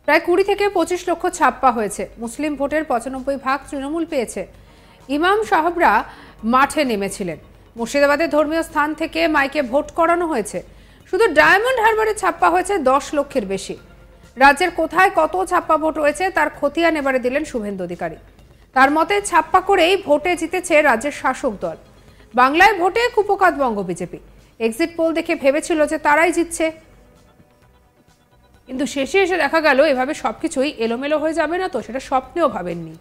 প্রায় 20 থেকে 25 লক্ষ ছাপ্পা হয়েছে। মুসলিম ভোটের 95% তৃণমূল পেয়েছে। ইমাম সাহেবরা মাঠে নেমেছিলেন। মুর্শিদাবাদের ধর্মীয় স্থান থেকে মাইকে ভোট করানো হয়েছে। শুধু ডায়মন্ড হারবারে ছাপ্পা হয়েছে 10 লক্ষের বেশি। রাজ্যের কোথায় কত ছাপ্পা ভোট হয়েছে তার খতিয়ান এবারে দিলেন শুভেন্দু অধিকারী। তার মতে ছাপ্পা করেই ভোটে জিতেছে রাজ্যের শাসক দল। বাংলায় ভোটে কুপোকাত বঙ্গ বিজেপি। এক্সিট পোল দেখে ভেবেছিল যে তারাই জিতছে, কিন্তু শেষে এসে দেখা গেল এভাবে সবকিছুই এলোমেলো হয়ে যাবে না, তো সেটা স্বপ্নেও ভাবেননি।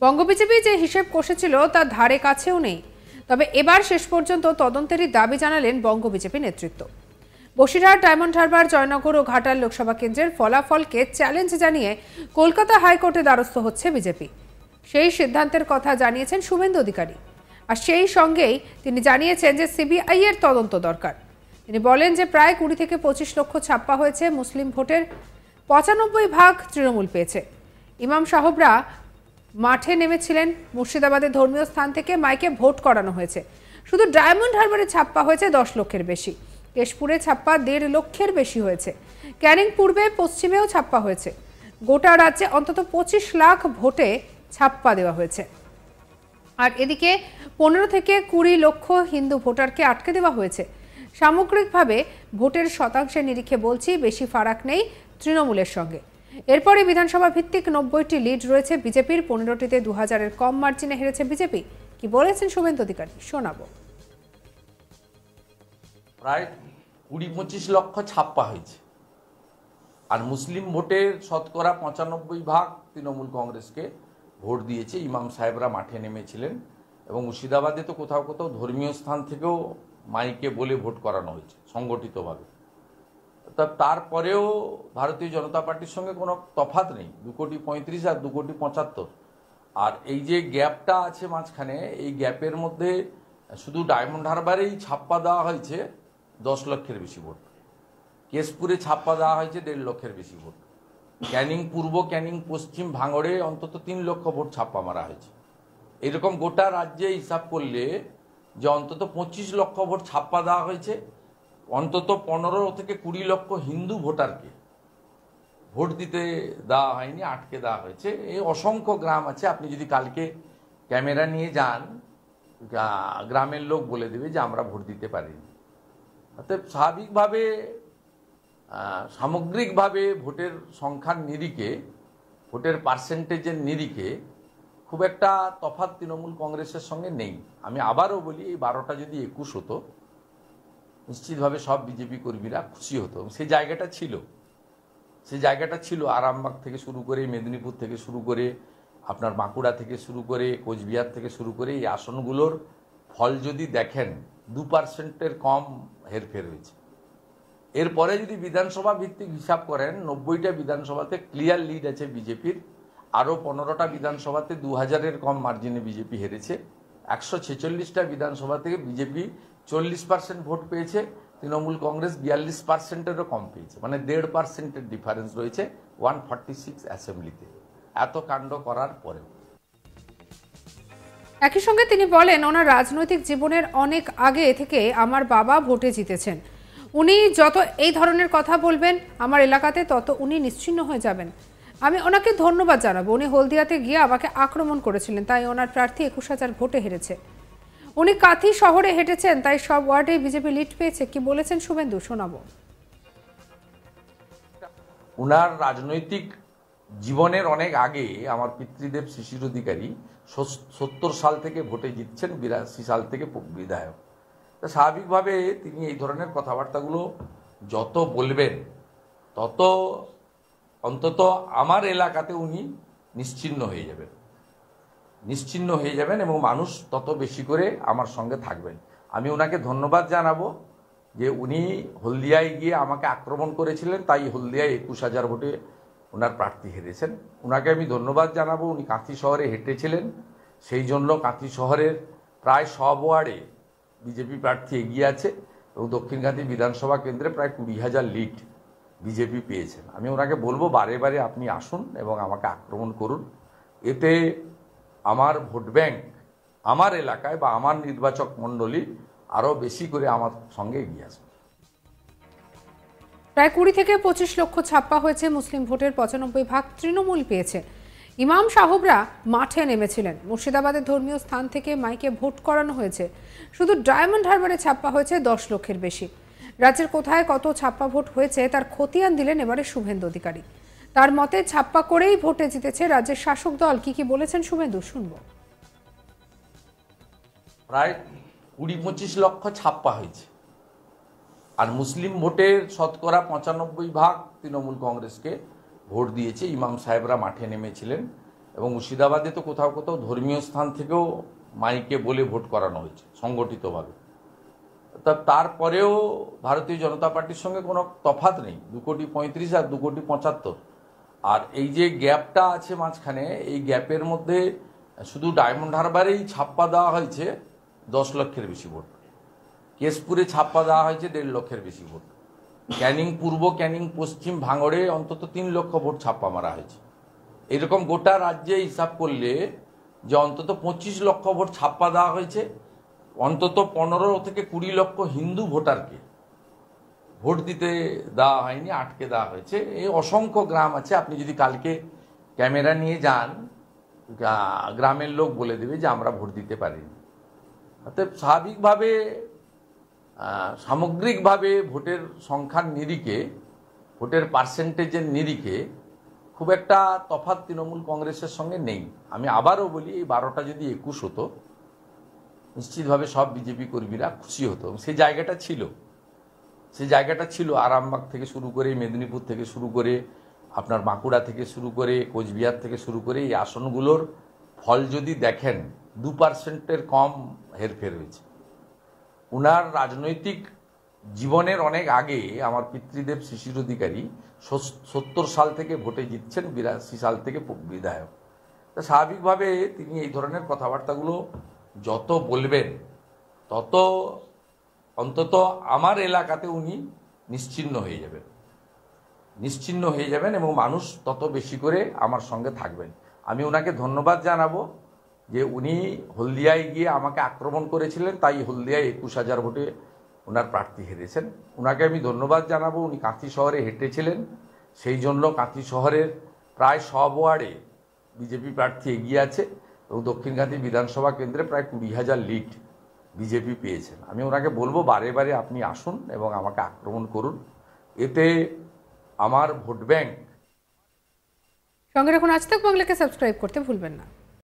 বঙ্গ বিজেপি যে হিসেব কষেছিল তার ধারে কাছেও নেই। তবে এবার শেষ পর্যন্ত তদন্তেরই দাবি জানালেন বঙ্গ বিজেপি নেতৃত্ব। বসিরহাট, ডায়মন্ড হারবার, জয়নগর ও ঘাটাল লোকসভা কেন্দ্রের ফলাফলকে চ্যালেঞ্জ জানিয়ে কলকাতা হাইকোর্টে দ্বারস্থ হচ্ছে বিজেপি। সেই সিদ্ধান্তের কথা জানিয়েছেন শুভেন্দু অধিকারী। আর সেই সঙ্গেই তিনি জানিয়েছেন যে সিবিআই এর তদন্ত দরকার। তিনি বলেন যে প্রায় 20 থেকে 25 লক্ষ ছাপ্পা হয়েছে। মুসলিম ভোটের 95% তৃণমূল পেয়েছে। ইমাম সাহেবরা মাঠে নেমেছিলেন। মুর্শিদাবাদের ধর্মীয় স্থান থেকে মাইকে ভোট করানো হয়েছে। শুধু ডায়মন্ড হারবারে ছাপ্পা হয়েছে 10 লক্ষের বেশি। কেশপুরে ছাপ্পা 1.5 লক্ষের বেশি হয়েছে। ক্যানিং পূর্বে পশ্চিমেও ছাপ্পা হয়েছে। গোটা রাজ্যে অন্তত 25 লাখ ভোটে ছাপ্পা দেওয়া হয়েছে। আর এদিকে 15 থেকে 20 লক্ষ হিন্দু ভোটারকে আটকে দেওয়া হয়েছে। সামগ্রিকভাবে ভোটের শতাংশের নিরিখে বলছি বেশি ফারাক নেই তৃণমূলের সঙ্গে। এরপরে বিধানসভা ভিত্তিক 90টি লিড রয়েছে বিজেপির। 15টিতে 2000-এর কম মার্জিনে হেরেছে বিজেপি। কি বলেছেন শুভেন্দু অধিকারী শোনাবো। প্রায় 20-25 লক্ষ ছাপ্পা হয়েছে। আর মুসলিম ভোটের শতকরা 95% তৃণমূল কংগ্রেসকে ভোট দিয়েছে। ইমাম সাহেবরা মাঠে নেমেছিলেন এবং মুর্শিদাবাদে তো কোথাও কোথাও ধর্মীয় স্থান থেকেও মাইকে বলে ভোট করানো হয়েছে সংগঠিতভাবে। তারপরেও ভারতীয় জনতা পার্টির সঙ্গে কোনো তফাৎ নেই। 2,35,00,000 আর 2,75,00,000। আর এই যে গ্যাপটা আছে মাঝখানে, এই গ্যাপের মধ্যে শুধু ডায়মন্ড হারবারেই ছাপ্পা দেওয়া হয়েছে 10 লক্ষের বেশি ভোট। কেশপুরে ছাপ্পা দেওয়া হয়েছে 1.5 লক্ষের বেশি ভোট। ক্যানিং পূর্ব, ক্যানিং পশ্চিম, ভাঙড়ে অন্তত 3 লক্ষ ভোট ছাপ্পা মারা হয়েছে। এরকম গোটা রাজ্যে হিসাব করলে যে অন্তত 25 লক্ষ ভোট ছাপ্পা দেওয়া হয়েছে। অন্তত 15 থেকে 20 লক্ষ হিন্দু ভোটারকে ভোট দিতে দেওয়া হয়নি, আটকে দেওয়া হয়েছে। এই অসংখ্য গ্রাম আছে, আপনি যদি কালকে ক্যামেরা নিয়ে যান গ্রামের লোক বলে দেবে যে আমরা ভোট দিতে পারিনি। অর্থাৎ স্বাভাবিকভাবে সামগ্রিকভাবে ভোটের সংখ্যার নিরিখে, ভোটের পার্সেন্টেজের নিরিখে খুব একটা তফাৎ তৃণমূল কংগ্রেসের সঙ্গে নেই। আমি আবারও বলি, এই 12টা যদি 21 হতো নিশ্চিতভাবে সব বিজেপি কর্মীরা খুশি হতো। সেই জায়গাটা ছিল আরামবাগ থেকে শুরু করে, মেদিনীপুর থেকে শুরু করে, আপনার বাঁকুড়া থেকে শুরু করে, কোচবিহার থেকে শুরু করে এই আসনগুলোর ফল যদি দেখেন 2%-এর কম হেরফের হয়েছে। এরপরে যদি বিধানসভা ভিত্তিক হিসাব করেন 90টা বিধানসভাতে ক্লিয়ার লিড আছে বিজেপির। আরও 15টা বিধানসভাতে 2000-এর কম মার্জিনে বিজেপি হেরেছে। 146টা বিধানসভা থেকে বিজেপি 40% ভোট পেয়েছে, তৃণমূল কংগ্রেস 42%-এরও কম পেয়েছে। মানে 1.5%-এর ডিফারেন্স রয়েছে 146 অ্যাসেম্বলিতে, এত কাণ্ড করার পরেও। একই সঙ্গে তিনি বলেন ওনার রাজনৈতিক জীবনের অনেক আগে থেকে আমার বাবা ভোটে জিতেছেন। উনি যত এই ধরনের কথা বলবেন আমার এলাকাতে তত উনি নিশ্চিহ্ন হয়ে যাবেন। আমি ওনাকে ধন্যবাদ জানাবো। উনি হলদিয়াতে গিয়ে আমাকে আক্রমণ করেছিলেন, তাই ওনার প্রার্থী 21,000 ভোটে হেরেছে। উনি কাথি শহরে হেঁটেছেন, তাই সব ওয়ার্ডে বিজেপি লিড পেয়েছে। কি বলেছেন শুভেন্দু শোনাবো। উনার রাজনৈতিক জীবনের অনেক আগে আমার পিতৃদেব শিশির অধিকারী 70 সাল থেকে ভোটে জিতছেন, 82 সাল থেকে বিধায়ক। তা স্বাভাবিকভাবে তিনি এই ধরনের কথাবার্তাগুলো যত বলবেন তত অন্তত আমার এলাকাতে উনি নিশ্চিহ্ন হয়ে যাবেন এবং মানুষ তত বেশি করে আমার সঙ্গে থাকবেন। আমি ওনাকে ধন্যবাদ জানাবো যে উনি হলদিয়ায় গিয়ে আমাকে আক্রমণ করেছিলেন, তাই হলদিয়ায় 21,000 ভোটে ওনার প্রার্থী হেরেছেন। ওনাকে আমি ধন্যবাদ জানাবো। উনি কাঁথি শহরে হেঁটেছিলেন, সেই জন্য কাঁথি শহরের প্রায় সব ওয়ার্ডে বিজেপি প্রার্থী এগিয়ে আছে এবং দক্ষিণ কাঁথি বিধানসভা কেন্দ্রে প্রায় 20,000 লিড বিজেপি পেয়েছেন। আমি ওনাকে বলবো বারে বারে আপনি আসুন এবং আমাকে আক্রমণ করুন, এতে আমার ভোট ব্যাংক আমার এলাকায় বা আমার নির্বাচক মণ্ডলী আরও বেশি করে আমার সঙ্গে এগিয়ে আসবে। প্রায় 20 থেকে 25 লক্ষ ছাপ্পা হয়েছে, মুসলিম ভোটের 95% তৃণমূল পেয়েছে। ইমাম সাহেবরা মাঠে নেমেছিলেন। মুর্শিদাবাদের ধর্মীয় স্থান থেকে মাইকে ভোট করানো হয়েছে। শুধু ডায়মন্ড হারবারে ছাপ্পা হয়েছে 10 লক্ষের বেশি। রাজ্যের কোথায় কত ছাপ্পা ভোট হয়েছে তার খতিয়ান দিলেন এবারে শুভেন্দু অধিকারী। তার মতে ছাপ্পা করেই ভোটে জিতেছে রাজ্যের শাসক দল। কি বলেছেন শুভেন্দু, শুনবো। প্রায় 20-25 লক্ষ ছাপ্পা হয়েছে, আর মুসলিম ভোটের শতকরা 95% তৃণমূল কংগ্রেসকে ভোট দিয়েছে। ইমাম সাহেবরা মাঠে নেমেছিলেন এবং মুর্শিদাবাদে তো কোথাও কোথাও ধর্মীয় স্থান থেকেও মাইকে বলে ভোট করানো হয়েছে সংগঠিতভাবে। তারপরেও ভারতীয় জনতা পার্টির সঙ্গে কোনো তফাৎ নেই, 2,35,00,000 আর 2,75,00,000। আর এই যে গ্যাপটা আছে মাঝখানে, এই গ্যাপের মধ্যে শুধু ডায়মন্ড হারবারেই ছাপ্পা দেওয়া হয়েছে 10 লক্ষের বেশি ভোট, কেশপুরে ছাপ্পা দেওয়া হয়েছে 1.5 লক্ষের বেশি ভোট, ক্যানিং পূর্ব, ক্যানিং পশ্চিম, ভাঙড়ে অন্তত 3 লক্ষ ভোট ছাপ্পা মারা হয়েছে। এরকম গোটা রাজ্যে হিসাব করলে যে অন্তত 25 লক্ষ ভোট ছাপ্পা দেওয়া হয়েছে, অন্তত 15 থেকে 20 লক্ষ হিন্দু ভোটারকে ভোট দিতে দেওয়া হয়নি, আটকে দেওয়া হয়েছে। এই অসংখ্য গ্রাম আছে, আপনি যদি কালকে ক্যামেরা নিয়ে যান, গ্রামের লোক বলে দেবে যে আমরা ভোট দিতে পারিনি। অর্থাৎ স্বাভাবিকভাবে সামগ্রিকভাবে ভোটের সংখ্যার নিরিখে, ভোটের পার্সেন্টেজের নিরিখে খুব একটা তফাৎ তৃণমূল কংগ্রেসের সঙ্গে নেই। আমি আবারও বলি, এই 12টা যদি 21 হতো, নিশ্চিতভাবে সব বিজেপি কর্মীরা খুশি হতো। সেই জায়গাটা ছিল আরামবাগ থেকে শুরু করে, মেদিনীপুর থেকে শুরু করে, আপনার বাঁকুড়া থেকে শুরু করে, কোচবিহার থেকে শুরু করে, এই আসনগুলোর ফল যদি দেখেন 2%-এর কম হেরফের হয়েছে। উনার রাজনৈতিক জীবনের অনেক আগে আমার পিতৃদেব শিশির অধিকারী 70 সাল থেকে ভোটে জিতছেন, 82 সাল থেকে বিধায়ক। তা স্বাভাবিকভাবে তিনি এই ধরনের কথাবার্তাগুলো যত বলবেন তত অন্তত আমার এলাকাতে উনি নিশ্চিহ্ন হয়ে যাবেন এবং মানুষ তত বেশি করে আমার সঙ্গে থাকবেন। আমি ওনাকে ধন্যবাদ জানাবো যে উনি হলদিয়ায় গিয়ে আমাকে আক্রমণ করেছিলেন, তাই হলদিয়ায় 21,000 ভোটে ওনার প্রার্থী হেরেছেন। ওনাকে আমি ধন্যবাদ জানাবো। উনি কাঁথি শহরে হেঁটেছিলেন, সেই জন্য কাঁথি শহরের প্রায় সব ওয়ার্ডে বিজেপি প্রার্থী এগিয়ে আছে এবং দক্ষিণ কাঁথি বিধানসভা কেন্দ্রে প্রায় 20,000 লিড বিজেপি পেয়েছেন। আমি ওনাকে বলবো বারে বারে আপনি আসুন এবং আমাকে আক্রমণ করুন, এতে আমার ভোট ব্যাংক। সঙ্গে রাখুন আজ তাক বাংলাকে, সাবস্ক্রাইব করতে ভুলবেন না।